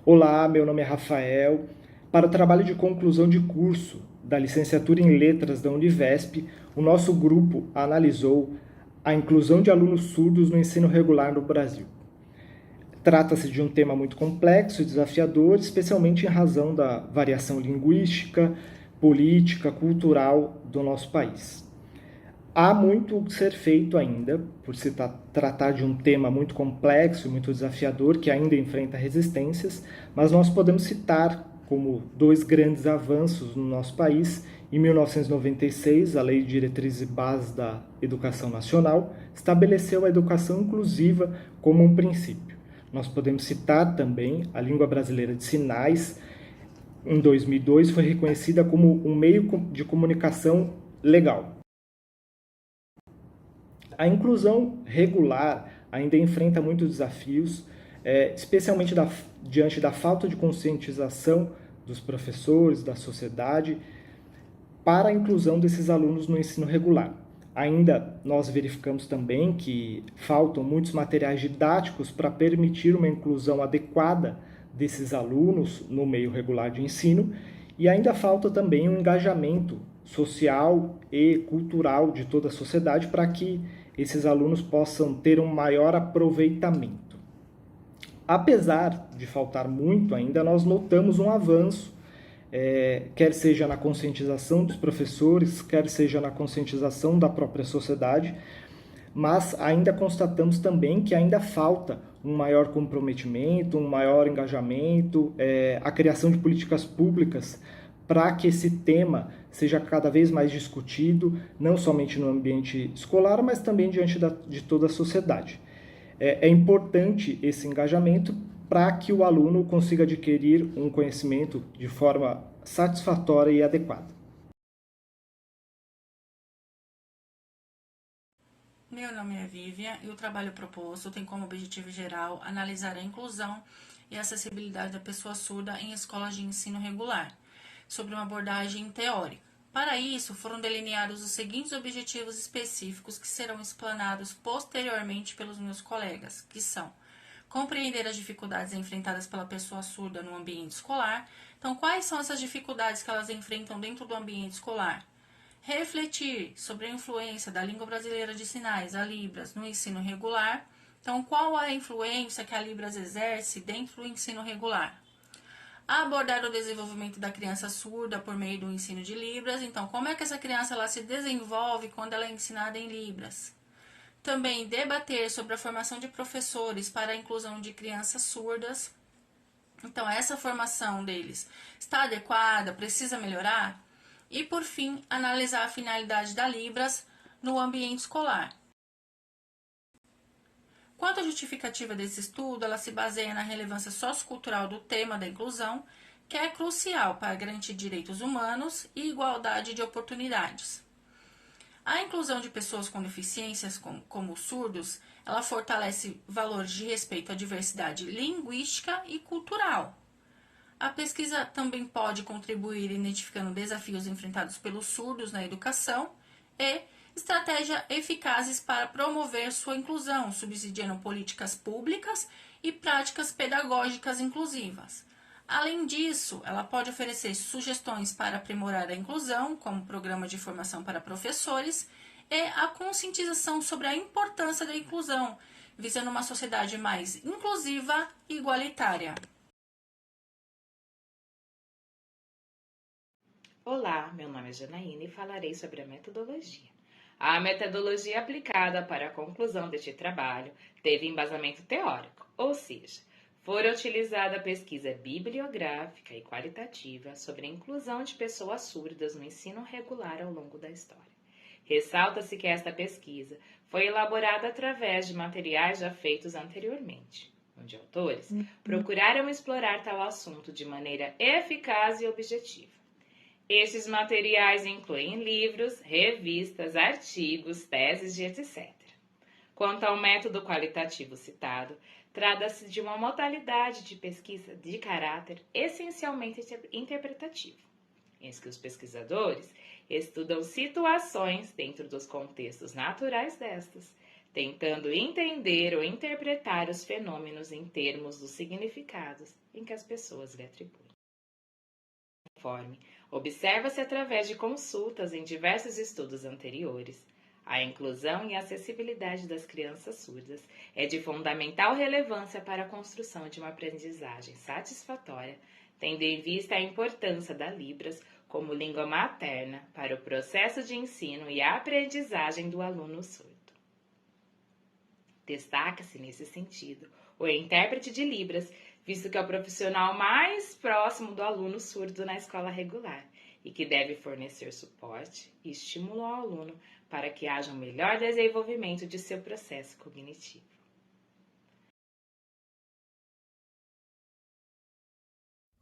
Olá, meu nome é Rafael. Para o trabalho de conclusão de curso da licenciatura em Letras da Univesp, o nosso grupo analisou a inclusão de alunos surdos no ensino regular no Brasil. Trata-se de um tema muito complexo e desafiador, especialmente em razão da variação linguística, política, cultural do nosso país. Há muito a ser feito ainda, por se tratar de um tema muito complexo e muito desafiador, que ainda enfrenta resistências, mas nós podemos citar como dois grandes avanços no nosso país. Em 1996, a Lei de Diretrizes e Bases da Educação Nacional estabeleceu a educação inclusiva como um princípio. Nós podemos citar também a língua brasileira de sinais. Em 2002, foi reconhecida como um meio de comunicação legal. A inclusão regular ainda enfrenta muitos desafios, especialmente diante da falta de conscientização dos professores, da sociedade, para a inclusão desses alunos no ensino regular. Ainda nós verificamos também que faltam muitos materiais didáticos para permitir uma inclusão adequada desses alunos no meio regular de ensino, e ainda falta também um engajamento social e cultural de toda a sociedade para que esses alunos possam ter um maior aproveitamento. Apesar de faltar muito ainda, nós notamos um avanço, quer seja na conscientização dos professores, quer seja na conscientização da própria sociedade, mas ainda constatamos também que ainda falta um maior comprometimento, um maior engajamento, a criação de políticas públicas para que esse tema seja cada vez mais discutido, não somente no ambiente escolar, mas também diante de toda a sociedade. É importante esse engajamento para que o aluno consiga adquirir um conhecimento de forma satisfatória e adequada. Meu nome é Vivian e o trabalho proposto tem como objetivo geral analisar a inclusão e a acessibilidade da pessoa surda em escolas de ensino regular, sobre uma abordagem teórica. Para isso, foram delineados os seguintes objetivos específicos que serão explanados posteriormente pelos meus colegas, que são compreender as dificuldades enfrentadas pela pessoa surda no ambiente escolar. Então, quais são essas dificuldades que elas enfrentam dentro do ambiente escolar? Refletir sobre a influência da língua brasileira de sinais, a Libras, no ensino regular. Então, qual a influência que a Libras exerce dentro do ensino regular? Abordar o desenvolvimento da criança surda por meio do ensino de Libras. Então, como é que essa criança ela se desenvolve quando ela é ensinada em Libras? Também debater sobre a formação de professores para a inclusão de crianças surdas. Então, essa formação deles está adequada? Precisa melhorar? E, por fim, analisar a finalidade da Libras no ambiente escolar. Quanto à justificativa desse estudo, ela se baseia na relevância sociocultural do tema da inclusão, que é crucial para garantir direitos humanos e igualdade de oportunidades. A inclusão de pessoas com deficiências, como surdos, ela fortalece valores de respeito à diversidade linguística e cultural. A pesquisa também pode contribuir identificando desafios enfrentados pelos surdos na educação e estratégias eficazes para promover sua inclusão, subsidiando políticas públicas e práticas pedagógicas inclusivas. Além disso, ela pode oferecer sugestões para aprimorar a inclusão, como programa de formação para professores, e a conscientização sobre a importância da inclusão, visando uma sociedade mais inclusiva e igualitária. Olá, meu nome é Janaína e falarei sobre a metodologia. A metodologia aplicada para a conclusão deste trabalho teve embasamento teórico, ou seja, fora utilizada a pesquisa bibliográfica e qualitativa sobre a inclusão de pessoas surdas no ensino regular ao longo da história. Ressalta-se que esta pesquisa foi elaborada através de materiais já feitos anteriormente, onde autores procuraram explorar tal assunto de maneira eficaz e objetiva. Estes materiais incluem livros, revistas, artigos, teses e etc. Quanto ao método qualitativo citado, trata-se de uma modalidade de pesquisa de caráter essencialmente interpretativo, em que os pesquisadores estudam situações dentro dos contextos naturais destas, tentando entender ou interpretar os fenômenos em termos dos significados em que as pessoas lhe atribuem. Conforme observa-se através de consultas em diversos estudos anteriores, a inclusão e a acessibilidade das crianças surdas é de fundamental relevância para a construção de uma aprendizagem satisfatória, tendo em vista a importância da Libras como língua materna para o processo de ensino e aprendizagem do aluno surdo. Destaca-se nesse sentido o intérprete de Libras, visto que é o profissional mais próximo do aluno surdo na escola regular e que deve fornecer suporte e estímulo ao aluno para que haja um melhor desenvolvimento de seu processo cognitivo.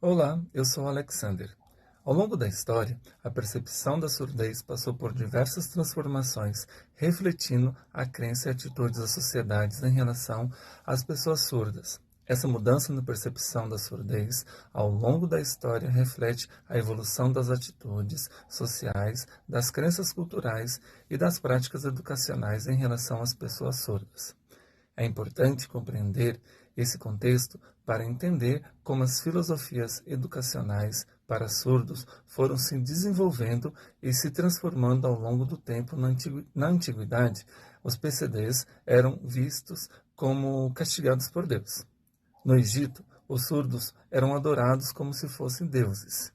Olá, eu sou Alexander. Ao longo da história, a percepção da surdez passou por diversas transformações, refletindo a crença e atitudes das sociedades em relação às pessoas surdas. Essa mudança na percepção da surdez, ao longo da história, reflete a evolução das atitudes sociais, das crenças culturais e das práticas educacionais em relação às pessoas surdas. É importante compreender esse contexto para entender como as filosofias educacionais para surdos foram se desenvolvendo e se transformando ao longo do tempo. Na antiguidade, os PCDs eram vistos como castigados por Deus. No Egito, os surdos eram adorados como se fossem deuses.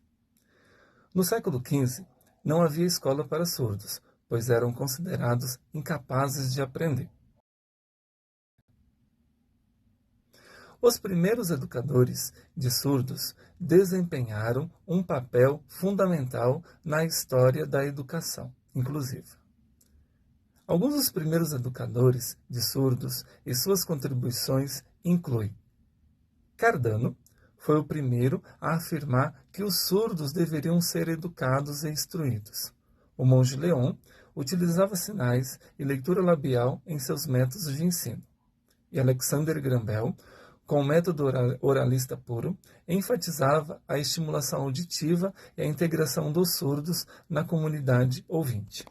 No século XV, não havia escola para surdos, pois eram considerados incapazes de aprender. Os primeiros educadores de surdos desempenharam um papel fundamental na história da educação inclusiva. Alguns dos primeiros educadores de surdos e suas contribuições incluem: Cardano foi o primeiro a afirmar que os surdos deveriam ser educados e instruídos. O monge Leon utilizava sinais e leitura labial em seus métodos de ensino. E Alexander Graham Bell, com o método oralista puro, enfatizava a estimulação auditiva e a integração dos surdos na comunidade ouvinte.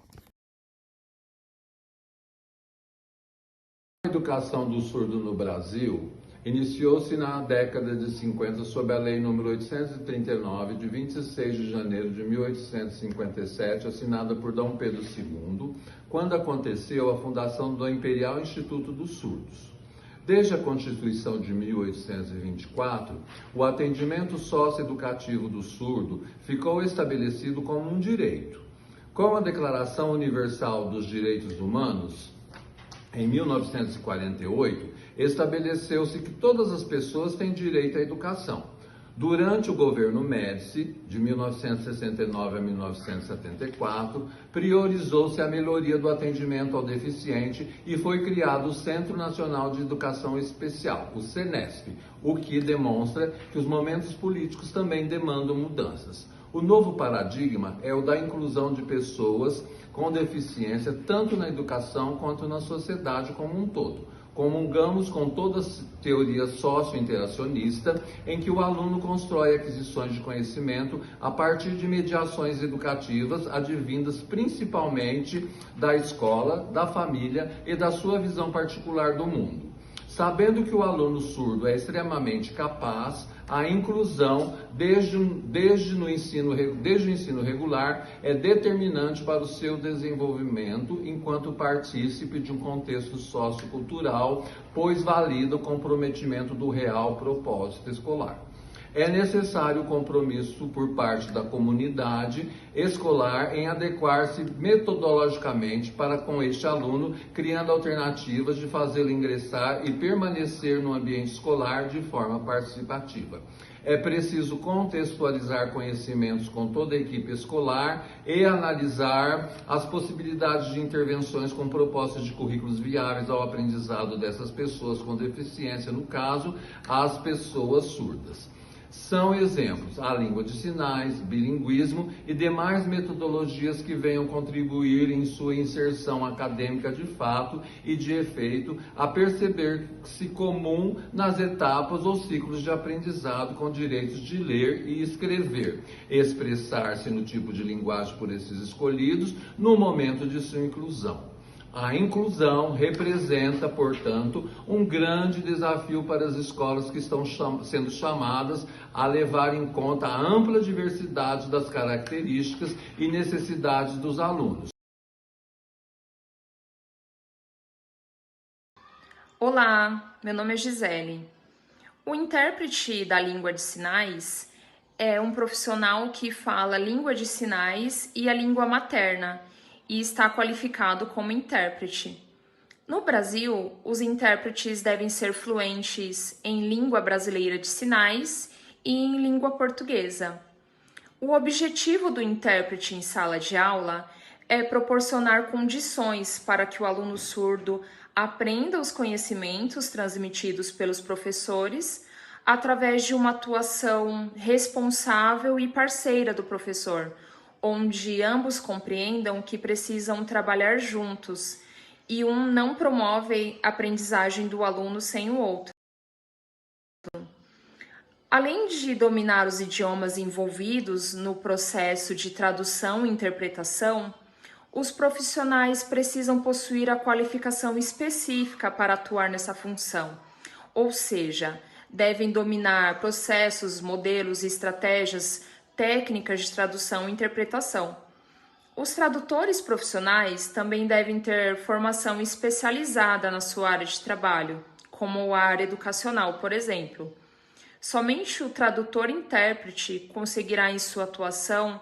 A educação do surdo no Brasil iniciou-se na década de 50 sob a Lei nº 839, de 26 de janeiro de 1857, assinada por Dom Pedro II, quando aconteceu a fundação do Imperial Instituto dos Surdos. Desde a Constituição de 1824, o atendimento socioeducativo do surdo ficou estabelecido como um direito. Com a Declaração Universal dos Direitos Humanos, em 1948, estabeleceu-se que todas as pessoas têm direito à educação. Durante o governo Médici, de 1969 a 1974, priorizou-se a melhoria do atendimento ao deficiente e foi criado o Centro Nacional de Educação Especial, o CENESP, o que demonstra que os momentos políticos também demandam mudanças. O novo paradigma é o da inclusão de pessoas com deficiência, tanto na educação quanto na sociedade como um todo. Comungamos com toda a teoria socio-interacionista, em que o aluno constrói aquisições de conhecimento a partir de mediações educativas advindas principalmente da escola, da família e da sua visão particular do mundo. Sabendo que o aluno surdo é extremamente capaz, a inclusão, desde o ensino regular, é determinante para o seu desenvolvimento enquanto partícipe de um contexto sociocultural, pois valida o comprometimento do real propósito escolar. É necessário o compromisso por parte da comunidade escolar em adequar-se metodologicamente para com este aluno, criando alternativas de fazê-lo ingressar e permanecer no ambiente escolar de forma participativa. É preciso contextualizar conhecimentos com toda a equipe escolar e analisar as possibilidades de intervenções com propostas de currículos viáveis ao aprendizado dessas pessoas com deficiência, no caso, as pessoas surdas. São exemplos a língua de sinais, bilinguismo e demais metodologias que venham contribuir em sua inserção acadêmica de fato e de efeito, a perceber-se comum nas etapas ou ciclos de aprendizado com direitos de ler e escrever, expressar-se no tipo de linguagem por esses escolhidos no momento de sua inclusão. A inclusão representa, portanto, um grande desafio para as escolas que estão sendo chamadas a levar em conta a ampla diversidade das características e necessidades dos alunos. Olá, meu nome é Gisele. O intérprete da língua de sinais é um profissional que fala língua de sinais e a língua materna e está qualificado como intérprete. No Brasil, os intérpretes devem ser fluentes em língua brasileira de sinais e em língua portuguesa. O objetivo do intérprete em sala de aula é proporcionar condições para que o aluno surdo aprenda os conhecimentos transmitidos pelos professores através de uma atuação responsável e parceira do professor, onde ambos compreendam que precisam trabalhar juntos e um não promove a aprendizagem do aluno sem o outro. Além de dominar os idiomas envolvidos no processo de tradução e interpretação, os profissionais precisam possuir a qualificação específica para atuar nessa função, ou seja, devem dominar processos, modelos e estratégias técnicas de tradução e interpretação. Os tradutores profissionais também devem ter formação especializada na sua área de trabalho, como a área educacional, por exemplo. Somente o tradutor-intérprete conseguirá, em sua atuação,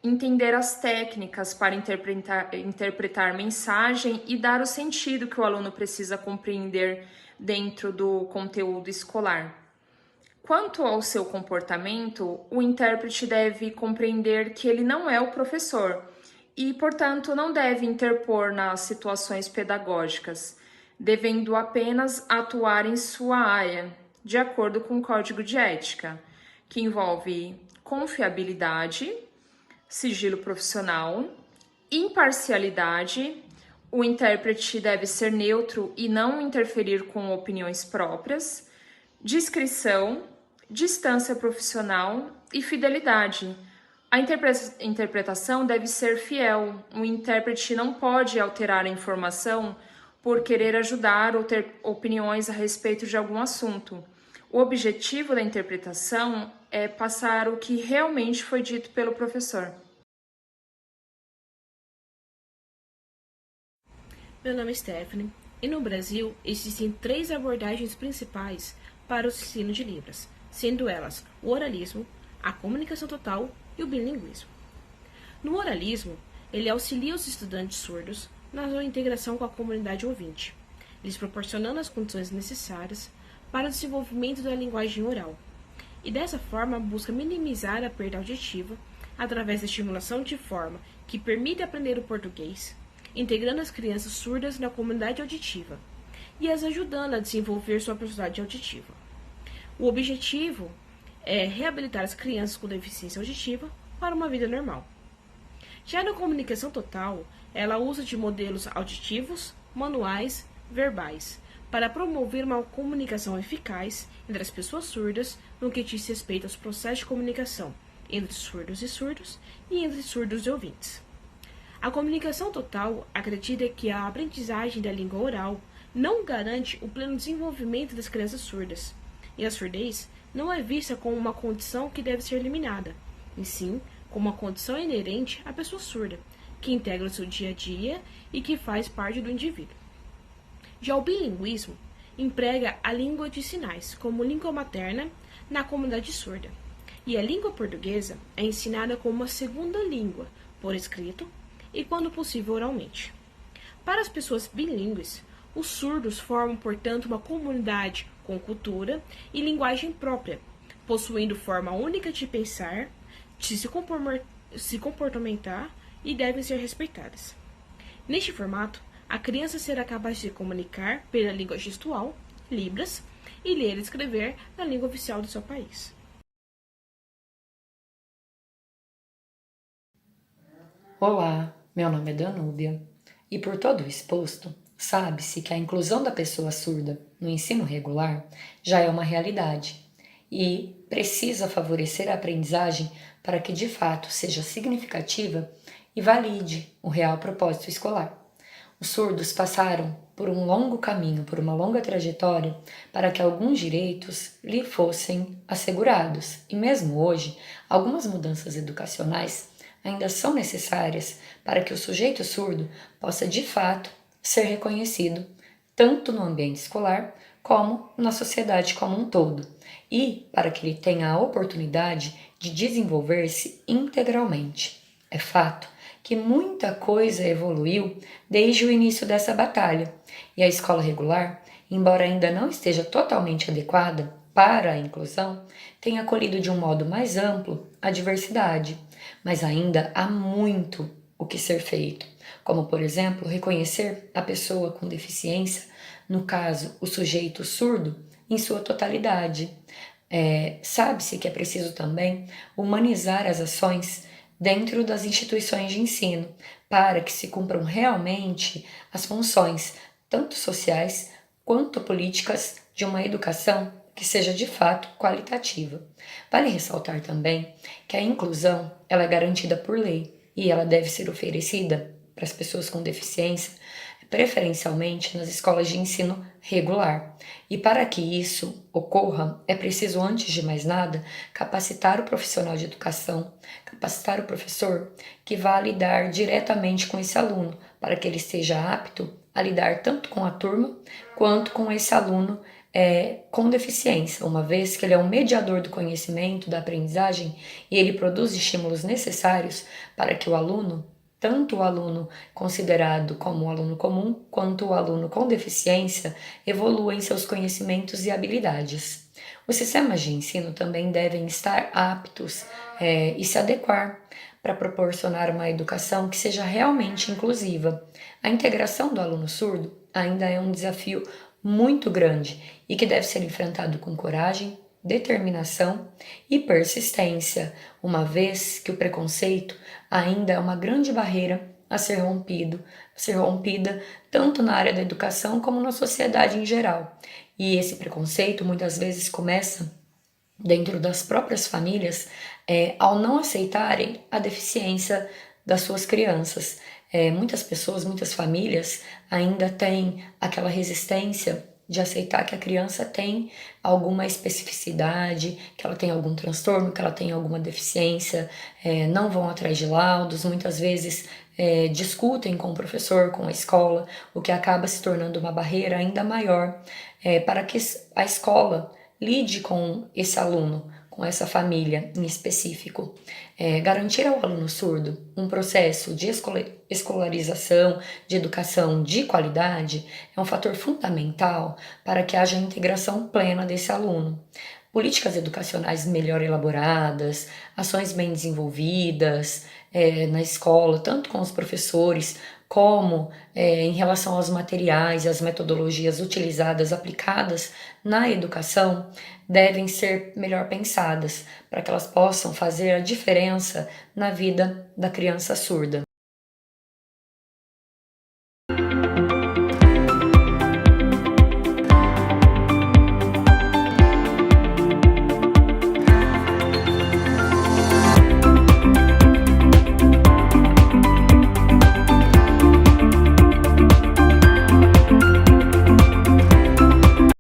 entender as técnicas para interpretar mensagem e dar o sentido que o aluno precisa compreender dentro do conteúdo escolar. Quanto ao seu comportamento, o intérprete deve compreender que ele não é o professor e, portanto, não deve interpor nas situações pedagógicas, devendo apenas atuar em sua área, de acordo com o Código de Ética, que envolve confiabilidade, sigilo profissional, imparcialidade. O intérprete deve ser neutro e não interferir com opiniões próprias, discrição, distância profissional e fidelidade. A interpretação deve ser fiel. O intérprete não pode alterar a informação por querer ajudar ou ter opiniões a respeito de algum assunto. O objetivo da interpretação é passar o que realmente foi dito pelo professor. Meu nome é Stephanie e no Brasil existem 3 abordagens principais para o ensino de Libras, sendo elas o oralismo, a comunicação total e o bilinguismo. No oralismo, ele auxilia os estudantes surdos na sua integração com a comunidade ouvinte, lhes proporcionando as condições necessárias para o desenvolvimento da linguagem oral, e dessa forma busca minimizar a perda auditiva através da estimulação de forma que permite aprender o português, integrando as crianças surdas na comunidade auditiva e as ajudando a desenvolver sua capacidade auditiva. O objetivo é reabilitar as crianças com deficiência auditiva para uma vida normal. Já na comunicação total, ela usa de modelos auditivos, manuais, verbais, para promover uma comunicação eficaz entre as pessoas surdas no que diz respeito aos processos de comunicação entre surdos e entre surdos e ouvintes. A comunicação total acredita que a aprendizagem da língua oral não garante o pleno desenvolvimento das crianças surdas, e a surdez não é vista como uma condição que deve ser eliminada, e sim como uma condição inerente à pessoa surda, que integra o seu dia a dia e que faz parte do indivíduo. Já o bilinguismo emprega a língua de sinais como língua materna na comunidade surda, e a língua portuguesa é ensinada como uma segunda língua, por escrito e, quando possível, oralmente. Para as pessoas bilíngues, os surdos formam, portanto, uma comunidade com cultura e linguagem própria, possuindo forma única de pensar, de se comportamentar e devem ser respeitadas. Neste formato, a criança será capaz de se comunicar pela língua gestual, Libras, e ler e escrever na língua oficial do seu país. Olá, meu nome é Danúbia e por todo o exposto, sabe-se que a inclusão da pessoa surda no ensino regular já é uma realidade e precisa favorecer a aprendizagem para que de fato seja significativa e valide o real propósito escolar. Os surdos passaram por um longo caminho, por uma longa trajetória, para que alguns direitos lhe fossem assegurados. E mesmo hoje, algumas mudanças educacionais ainda são necessárias para que o sujeito surdo possa de fato ser reconhecido, tanto no ambiente escolar como na sociedade como um todo, e para que ele tenha a oportunidade de desenvolver-se integralmente. É fato que muita coisa evoluiu desde o início dessa batalha, e a escola regular, embora ainda não esteja totalmente adequada para a inclusão, tem acolhido de um modo mais amplo a diversidade, mas ainda há muito o que ser feito, como, por exemplo, reconhecer a pessoa com deficiência, no caso, o sujeito surdo, em sua totalidade. Sabe-se que é preciso também humanizar as ações dentro das instituições de ensino, para que se cumpram realmente as funções, tanto sociais quanto políticas, de uma educação que seja de fato qualitativa. Vale ressaltar também que a inclusão ela é garantida por lei e ela deve ser oferecida para as pessoas com deficiência, preferencialmente nas escolas de ensino regular. E para que isso ocorra, é preciso, antes de mais nada, capacitar o profissional de educação, capacitar o professor que vá lidar diretamente com esse aluno, para que ele esteja apto a lidar tanto com a turma quanto com esse aluno com deficiência, uma vez que ele é um mediador do conhecimento, da aprendizagem, e ele produz estímulos necessários para que o aluno, tanto o aluno considerado como um aluno comum, quanto o aluno com deficiência, evolua em seus conhecimentos e habilidades. Os sistemas de ensino também devem estar aptos e se adequar para proporcionar uma educação que seja realmente inclusiva. A integração do aluno surdo ainda é um desafio muito grande e que deve ser enfrentado com coragem, determinação e persistência, uma vez que o preconceito ainda é uma grande barreira a ser rompida tanto na área da educação como na sociedade em geral. E esse preconceito muitas vezes começa dentro das próprias famílias ao não aceitarem a deficiência das suas crianças. Muitas pessoas, muitas famílias ainda têm aquela resistência de aceitar que a criança tem alguma especificidade, que ela tem algum transtorno, que ela tem alguma deficiência, não vão atrás de laudos, muitas vezes discutem com o professor, com a escola, o que acaba se tornando uma barreira ainda maior para que a escola lide com esse aluno, com essa família em específico. Garantir ao aluno surdo um processo de escolarização, de educação de qualidade, é um fator fundamental para que haja integração plena desse aluno. Políticas educacionais melhor elaboradas, ações bem desenvolvidas na escola, tanto com os professores, como em relação aos materiais e às metodologias utilizadas, aplicadas na educação, devem ser melhor pensadas, para que elas possam fazer a diferença na vida da criança surda.